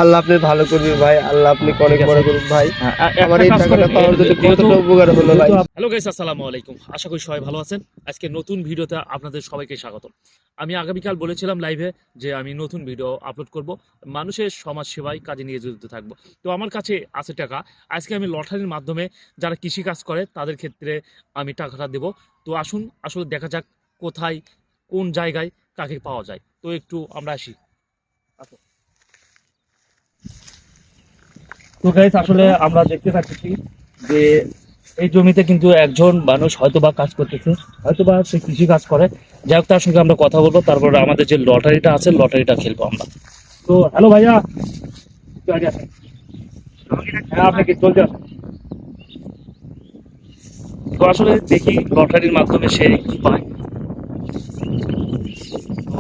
আল্লাহ আপনি ভালো করবে ভাই, আল্লাহ আপনি অনেক বড় করুন ভাই। আমার এই টাকাটা পাওয়ার জন্য কতটা উপকার হলো ভাই। হ্যালো গাইস, আসসালামু আলাইকুম। আশা করি সবাই ভালো আছেন। আজকে নতুন ভিডিওতে আপনাদের সবাইকে স্বাগত। আমি আগামীকাল বলেছিলাম লাইভে যে আমি নতুন ভিডিও আপলোড করব, মানুষের সমাজ সেবায় কাজে নিয়ে জড়িত থাকবো। তো আমার কাছে আছে টাকা। আজকে আমি লটারির মাধ্যমে যারা কৃষি কাজ করে তাদের ক্ষেত্রে আমি টাকাটা দেব। তো আসুন আসলে দেখা যাক কোথায় কোন জায়গায় কাকে পাওয়া যায়। তো একটু আমরা আসি। তো গাইস, আসলে আমরা দেখতে পাচ্ছি যে এই জমিতে কিন্তু একজন মানুষ হয়তোবা কাজ করতেছে, হয়তোবা সে কৃষি কাজ করে। যাই হোক, তার সঙ্গে আমরা কথা বলবো, তারপরে আমাদের যে লটারিটা আছে লটারিটা খেলবো আমরা। তো হ্যালো ভাইয়া, একটু আগে আসেন। হ্যাঁ, আপনাকে চলতে আসেন। তো আসলে দেখি লটারির মাধ্যমে সে কি পায়।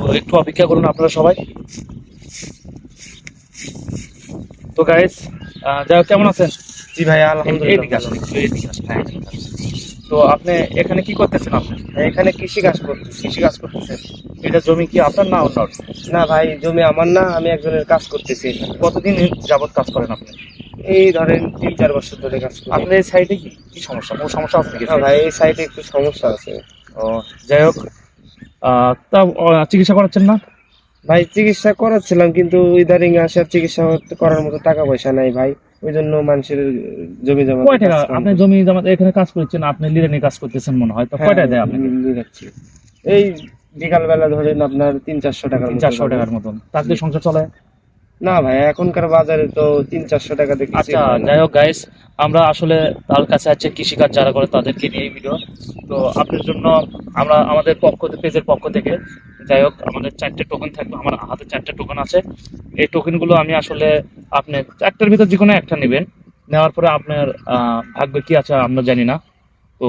তো একটু অপেক্ষা করুন আপনারা সবাই। তো গাইস, যাই হোক, কেমন আছেন? জি ভাই আলহামদুলিল্লাহ এইদিকে আসেন, একটু এইদিকে আসেন। হ্যাঁ, এইদিকে আসেন। তো আপনি এখানে কি করতেছেন? আপনি এখানে কৃষি কাজ করতেছি। কৃষি কাজ করতেছেন? এটা জমি কি আপনার না অন্য? না ভাই, জমি আমার না, আমি একজনের কাজ করতেছি এখানে। কতদিন যাবত কাজ করেন আপনি? এই ধরেন 3-4 বছর ধরে কাজ করি। আপনার এই সাইডে কি কি সমস্যা, কোনো সমস্যা আছে নাকি? হ্যাঁ ভাই, এই সাইডে একটু সমস্যা আছে। ও, যাই হোক, তা চিকিৎসা করাচ্ছেন না? ভাই চিকিৎসা করাচ্ছিলাম, কিন্তু ইদারিং আসার চিকিৎসা করার মতো টাকা পয়সা নাই ভাই। ওই জন্য মানুষের জমি জমা কয় টাকা আপনি জমি জমা এখানে কাজ করছেন? আপনি লিডানি কাজ করতেছেন মনে হয়। তো কয়টায় দেয় আপনাকে? এই বিকাল বেলা ধরেন আপনার 300-400 টাকার মতো। 300-400 টাকার মতন? তাতে সংসার চলে? না ভাই, এখনকার বাজারে তো 300-400 টাকা দিয়ে কিছুই আচ্ছা, হয় না। যাই হোক গাইস, আমরা আসলে তার কাছে আছে কৃষিকাজ যারা করে তাদেরকে নিয়ে এই ভিডিও। তো আপনার জন্য আমরা আমাদের পেজের পক্ষ থেকে, যাই হোক, আমাদের 4টে টোকেন থাকবে। আমার হাতে 4টে টোকেন আছে। এই টোকেনগুলো আমি আসলে আপনি 4টার ভিতর যে কোনো একটা নেবেন। নেওয়ার পরে আপনার ভাগ্যে কি আছে আমরা জানি না। তো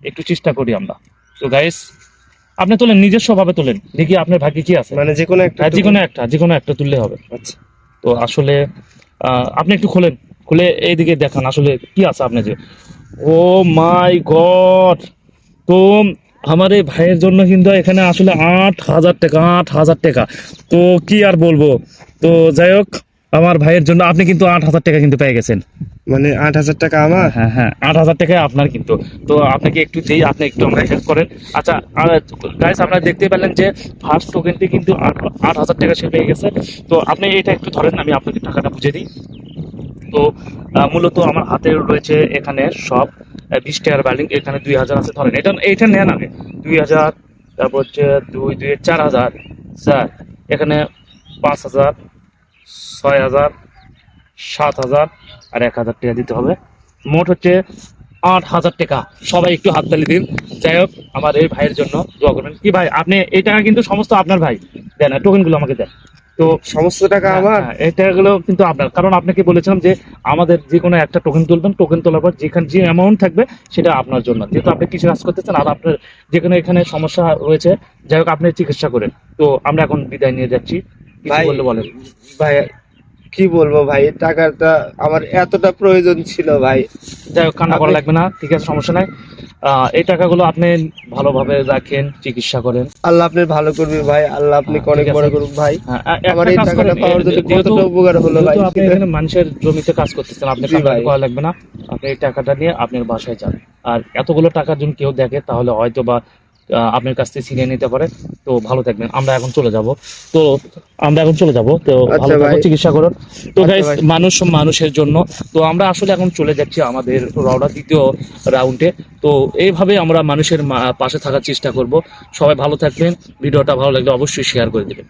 একটু চেষ্টা করি আমরা। তো গাইস, আপনি তোলেন, নিজস্ব ভাবে তোলেন, দেখি আপনার ভাগ্যে কি আছে। মানে যে কোনো একটা হ্যাঁ, যে কোনো একটা তুললে হবে। আচ্ছা তো আসলে আপনি একটু খোলেন, খুলে এইদিকে দেখান আসলে কি আছে আপনি যে। ও মাই গড! তো আমার এই ভাইয়ের জন্য কিন্তু এখানে আসলে 8,000 টাকা, 8,000 টাকা। তো কি আর বলবো। তো যাই হোক, আমার ভাইয়ের জন্য আপনি কিন্তু 8,000 টাকা কিন্তু পেয়ে গেছেন। মানে 8,000 টাকা আমার। হ্যাঁ হ্যাঁ, 8,000 টাকা আপনার কিন্তু। তো আপনাকে একটু দিই, আপনি একটু আমরা হেল্প করেন। আচ্ছা, আর গাইস, আপনারা দেখতেই পেলেন যে ফার্স্ট টোকেনটি কিন্তু 8,000 টাকা সে পেয়ে গেছে। তো আপনি এটা একটু ধরেন, আমি আপনাকে টাকাটা বুঝে দিই। তো মূলত আমার হাতে রয়েছে এখানে সব 20 টাকার ব্যালিং। এখানে 2,000 আছে, ধরেন এইটা নেন আগে। 2,000, তারপর হচ্ছে 2 4,000, স্যার এখানে 5,000, 6,000, 7,000 আর 1,000 টাকা দিতে হবে। মোট হচ্ছে 8,000 টাকা। সবাই একটু হাততালি দিন। যাই হোক, আমার এই ভাইয়ের জন্য দোয়া করবেন। কি ভাই, আপনি এই টাকা কিন্তু সমস্ত আপনার ভাই দেন, টোকেনগুলো আমাকে দেন। তো সমস্ত টাকা হ্যাঁ, আমার। হ্যাঁ, এই টাকাগুলো কিন্তু আপনার, কারণ আপনাকে বলেছিলাম যে আমাদের যে কোনো একটা টোকেন তুলবেন, টোকেন তোলার পর যেখানে যে অ্যামাউন্ট থাকবে সেটা আপনার জন্য, যেহেতু আপনি কিছু কাজ করতেছেন আর আপনার যেখানে এখানে সমস্যা রয়েছে। যাই হোক, আপনি চিকিৎসা করেন। তো আমরা এখন বিদায় নিয়ে যাচ্ছি। কিছু ভাই বললে বলেন। ভাই কি বলবো ভাই, টাকাটা আমার এতটা প্রয়োজন ছিল ভাই। যাই হোক, কান্না করা লাগবে না, ঠিক আছে, সমস্যা নাই। এই টাকাগুলো আপনি ভালোভাবে রাখেন, চিকিৎসা করেন। আল্লাহ আপনি ভালো করবে ভাই, আল্লাহ আপনি হ্যাঁ, অনেক ঠিক বড় আছে। করুক ভাই। হ্যাঁ, আমার একটা এই কাজ টাকাটা করেন, পাওয়ার জন্য যেহেতু কতটা উপকার হলো ভাই। আপনি এখানে মানুষের জমিতে কাজ করতেছেন, আপনি জি কান্না ভাই। করা লাগবে না। আপনি এই টাকাটা নিয়ে আপনার বাসায় যান। আর এতগুলো টাকা যদি কেউ দেখে তাহলে হয়তো বা আপনার কাছ থেকে ছিনিয়ে নিতে পারে। তো ভালো থাকবেন, আমরা এখন চলে যাব। তো তো আচ্ছা ভালো থাকো, ভাই। চিকিৎসা করুন। তো আচ্ছা গাইস, ভাই। মানুষ মানুষের জন্য। তো আমরা আসলে এখন চলে যাচ্ছি আমাদের দ্বিতীয় রাউন্ডে। তো এইভাবে আমরা মানুষের পাশে থাকার চেষ্টা করব। সবাই ভালো থাকবেন। ভিডিওটা ভালো লাগলে অবশ্যই শেয়ার করে দেবেন।